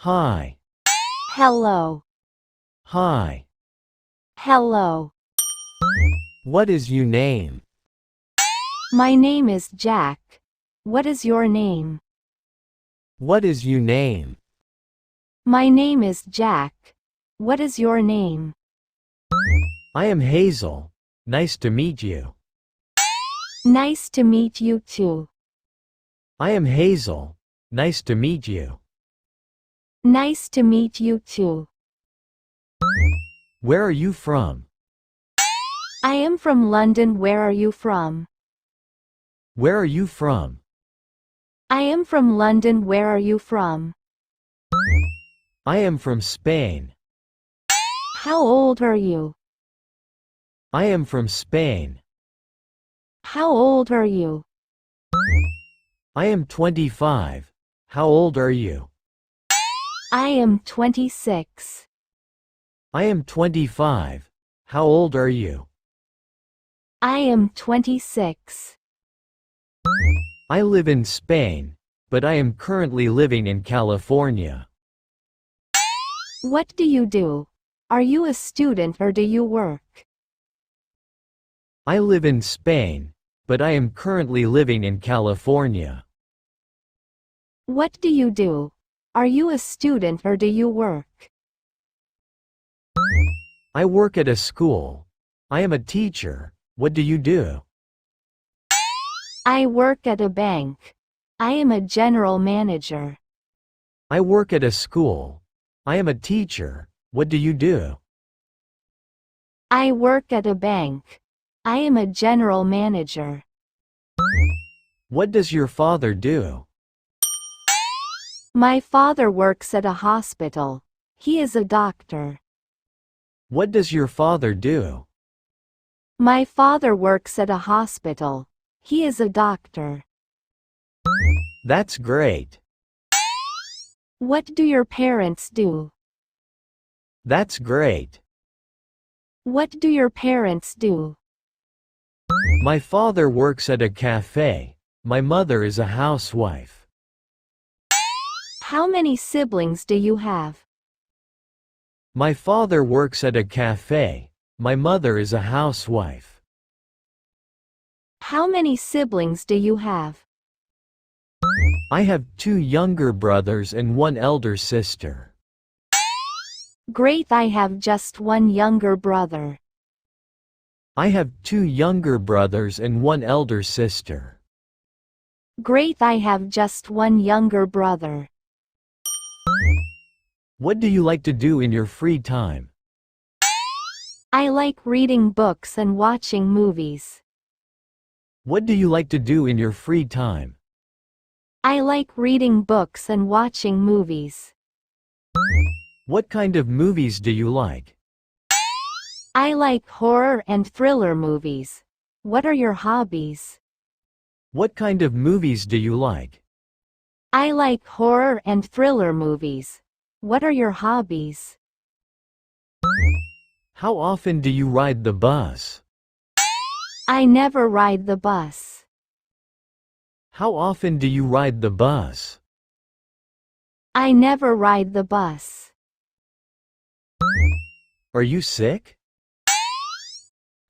Hi. Hello. Hi. Hello. What is your name? My name is Jack. What is your name? What is your name? My name is Jack. What is your name? I am Hazel. Nice to meet you. Nice to meet you too. I am Hazel. Nice to meet you. Nice to meet you too. Where are you from? I am from London. Where are you from? Where are you from? I am from London. Where are you from? I am from Spain. How old are you? I am from Spain. How old are you? I am 25. How old are you? I am 26. I am 25. How old are you? I am 26. I live in Spain, but I am currently living in California. What do you do? Are you a student or do you work? I live in Spain, but I am currently living in California. What do you do? Are you a student or do you work? I work at a school. I am a teacher. What do you do? I work at a bank. I am a general manager. I work at a school. I am a teacher. What do you do? I work at a bank. I am a general manager. What does your father do? My father works at a hospital. He is a doctor. What does your father do? My father works at a hospital. He is a doctor. That's great. What do your parents do? That's great. What do your parents do? My father works at a cafe. My mother is a housewife. How many siblings do you have? My father works at a cafe. My mother is a housewife. How many siblings do you have? I have 2 younger brothers and 1 elder sister. Great, I have just one younger brother. I have 2 younger brothers and 1 elder sister. Great, I have just one younger brother. What do you like to do in your free time? I like reading books and watching movies. What do you like to do in your free time? I like reading books and watching movies. What kind of movies do you like? I like horror and thriller movies. What are your hobbies? What kind of movies do you like? I like horror and thriller movies. What are your hobbies? How often do you ride the bus? I never ride the bus. How often do you ride the bus? I never ride the bus. Are you sick?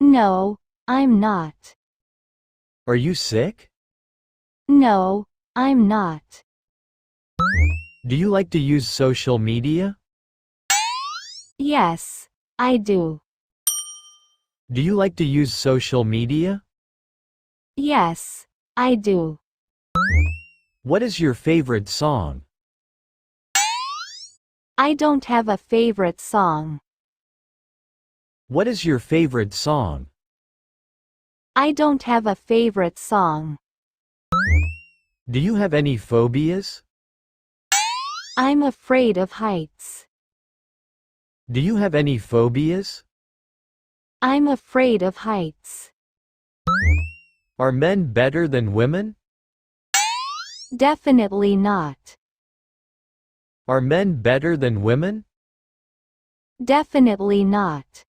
No, I'm not. Are you sick? No, I'm not. Do you like to use social media? Yes, I do. Do you like to use social media? Yes, I do. What is your favorite song? I don't have a favorite song. What is your favorite song? I don't have a favorite song. Do you have any phobias? I'm afraid of heights. Do you have any phobias? I'm afraid of heights. Are men better than women? Definitely not. Are men better than women? Definitely not.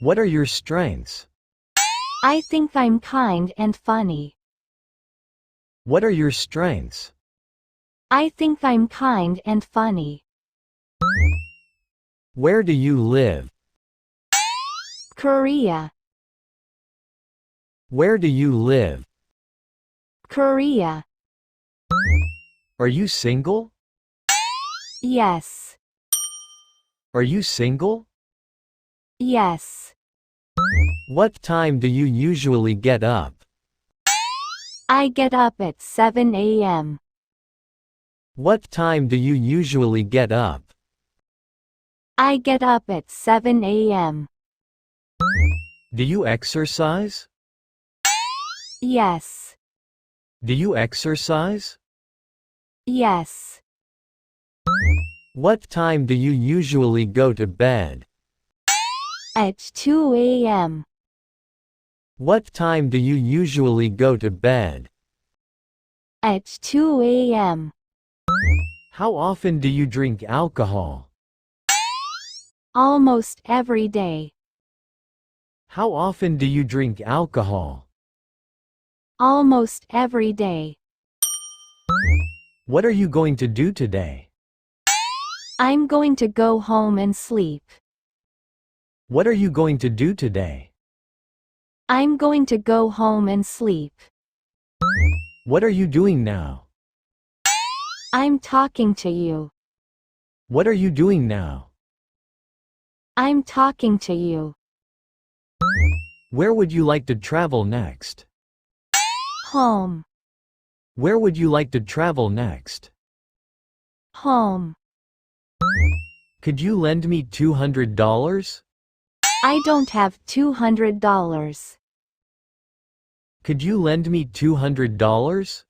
What are your strengths? I think I'm kind and funny. What are your strengths? I think I'm kind and funny. Where do you live? Korea. Where do you live? Korea. Are you single? Yes. Are you single? Yes. What time do you usually get up? I get up at 7 a.m. What time do you usually get up? I get up at 7 a.m. Do you exercise? Yes. Do you exercise? Yes. What time do you usually go to bed? At 2 a.m. What time do you usually go to bed? At 2 a.m. How often do you drink alcohol? Almost every day. How often do you drink alcohol? Almost every day. What are you going to do today? I'm going to go home and sleep. What are you going to do today? I'm going to go home and sleep. What are you doing now? I'm talking to you. What are you doing now? I'm talking to you. Where would you like to travel next? Home. Where would you like to travel next? Home. Could you lend me $200? I don't have $200. Could you lend me $200?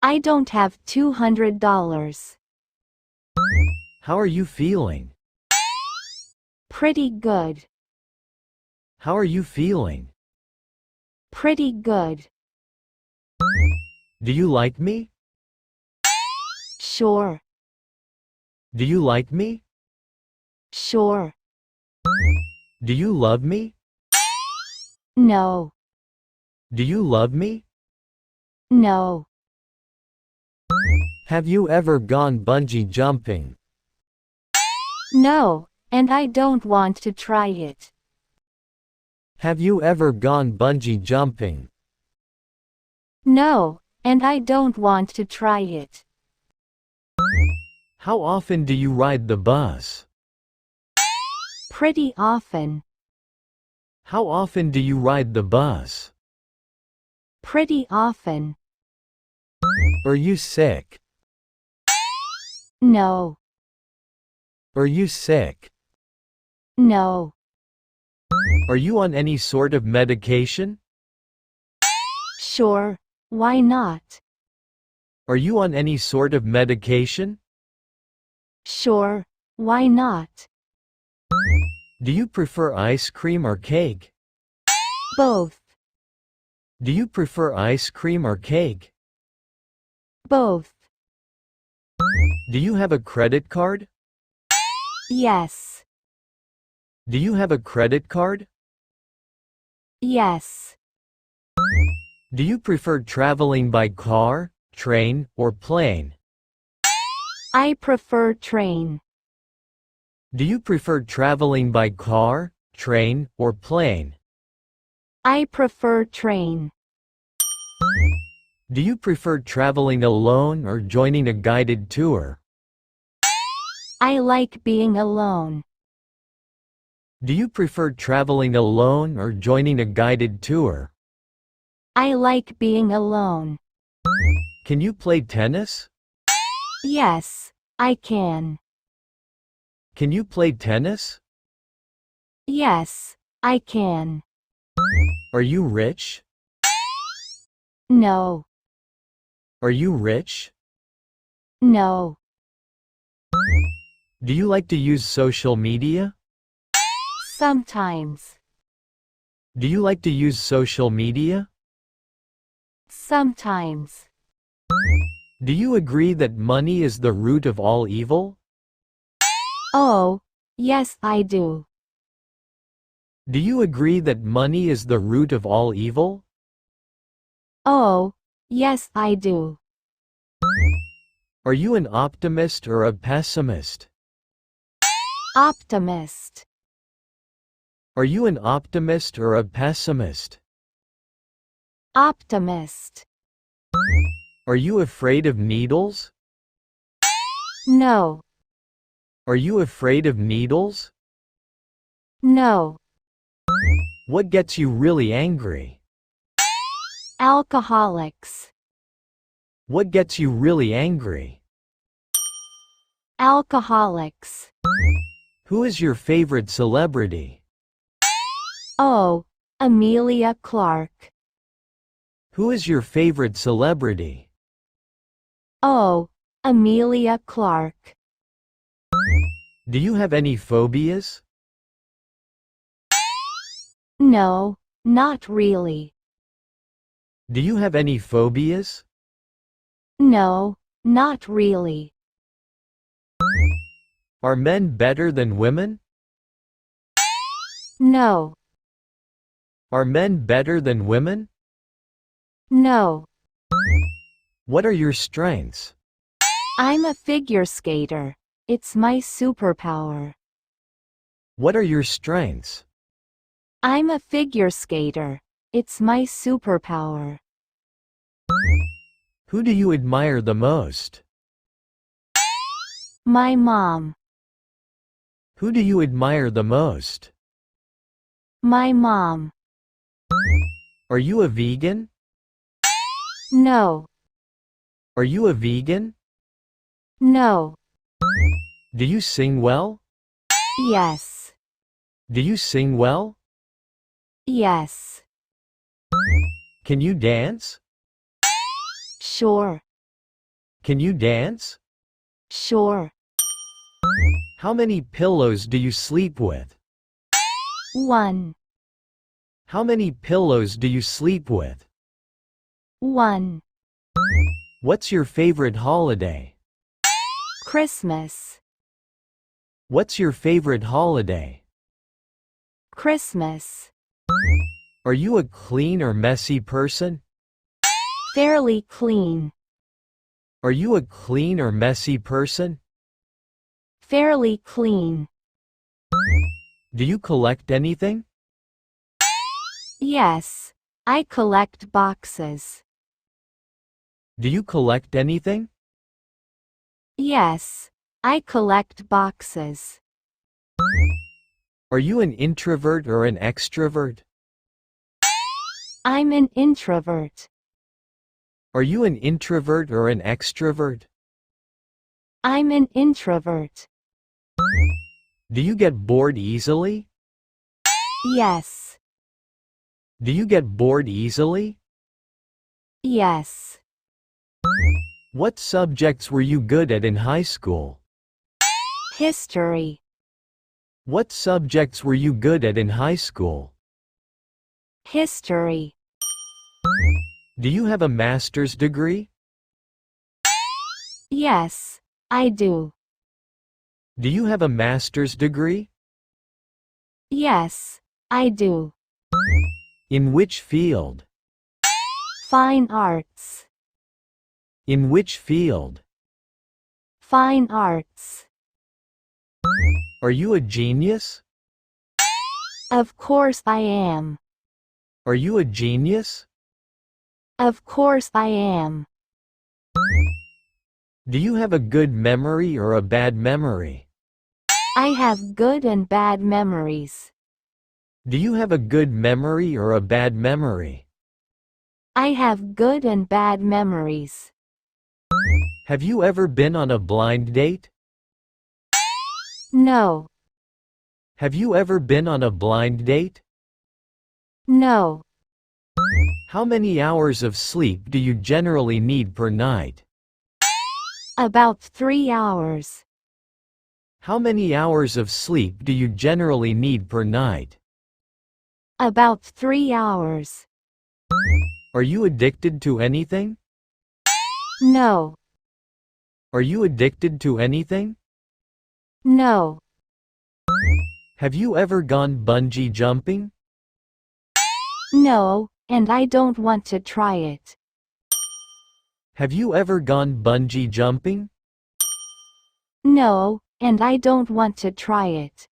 I don't have $200. How are you feeling? Pretty good. How are you feeling? Pretty good. Do you like me? Sure. Do you like me? Sure. Do you love me? No. Do you love me? No. Have you ever gone bungee jumping? No, and I don't want to try it. Have you ever gone bungee jumping? No, and I don't want to try it. How often do you ride the bus? Pretty often. How often do you ride the bus? Pretty often. Are you sick? No. Are you sick? No. Are you on any sort of medication? Sure, why not? Are you on any sort of medication? Sure, why not? Do you prefer ice cream or cake? Both. Do you prefer ice cream or cake? Both. Do you have a credit card? Yes. Do you have a credit card? Yes. Do you prefer traveling by car, train, or plane? I prefer train. Do you prefer traveling by car, train, or plane? I prefer train. Do you prefer traveling alone or joining a guided tour? I like being alone. Do you prefer traveling alone or joining a guided tour? I like being alone. Can you play tennis? Yes, I can. Can you play tennis? Yes, I can. Are you rich? No. Are you rich? No. Do you like to use social media? Sometimes. Do you like to use social media? Sometimes. Do you agree that money is the root of all evil? Oh, yes, I do. Do you agree that money is the root of all evil? Oh, yes, I do. Are you an optimist or a pessimist? Optimist. Are you an optimist or a pessimist? Optimist. Are you afraid of needles? No. Are you afraid of needles? No. What gets you really angry? Alcoholics. What gets you really angry? Alcoholics. Who is your favorite celebrity? Oh, Amelia Clark. Who is your favorite celebrity? Oh, Amelia Clark. Do you have any phobias? No, not really. Do you have any phobias? No, not really. Are men better than women? No. Are men better than women? No. What are your strengths? I'm a figure skater. It's my superpower. What are your strengths? I'm a figure skater. It's my superpower. Who do you admire the most? My mom. Who do you admire the most? My mom. Are you a vegan? No. Are you a vegan? No. Do you sing well? Yes. Do you sing well? Yes. Can you dance? Sure. Can you dance? Sure. How many pillows do you sleep with? 1. How many pillows do you sleep with? 1. What's your favorite holiday? Christmas. What's your favorite holiday? Christmas. Are you a clean or messy person? Fairly clean. Are you a clean or messy person? Fairly clean. Do you collect anything? Yes. I collect boxes. Do you collect anything? Yes. I collect boxes. Are you an introvert or an extrovert? I'm an introvert. Are you an introvert or an extrovert? I'm an introvert. Do you get bored easily? Yes. Do you get bored easily? Yes. What subjects were you good at in high school? History. What subjects were you good at in high school? History. Do you have a master's degree? Yes, I do. Do you have a master's degree? Yes, I do. In which field? Fine arts. In which field? Fine arts. Are you a genius? Of course I am. Are you a genius? Of course I am. Do you have a good memory or a bad memory? I have good and bad memories. Do you have a good memory or a bad memory? I have good and bad memories. Have you ever been on a blind date? No. Have you ever been on a blind date? No. How many hours of sleep do you generally need per night? About 3 hours. How many hours of sleep do you generally need per night? About 3 hours. Are you addicted to anything? No. Are you addicted to anything? No. Have you ever gone bungee jumping? No, and I don't want to try it. Have you ever gone bungee jumping? No, and I don't want to try it.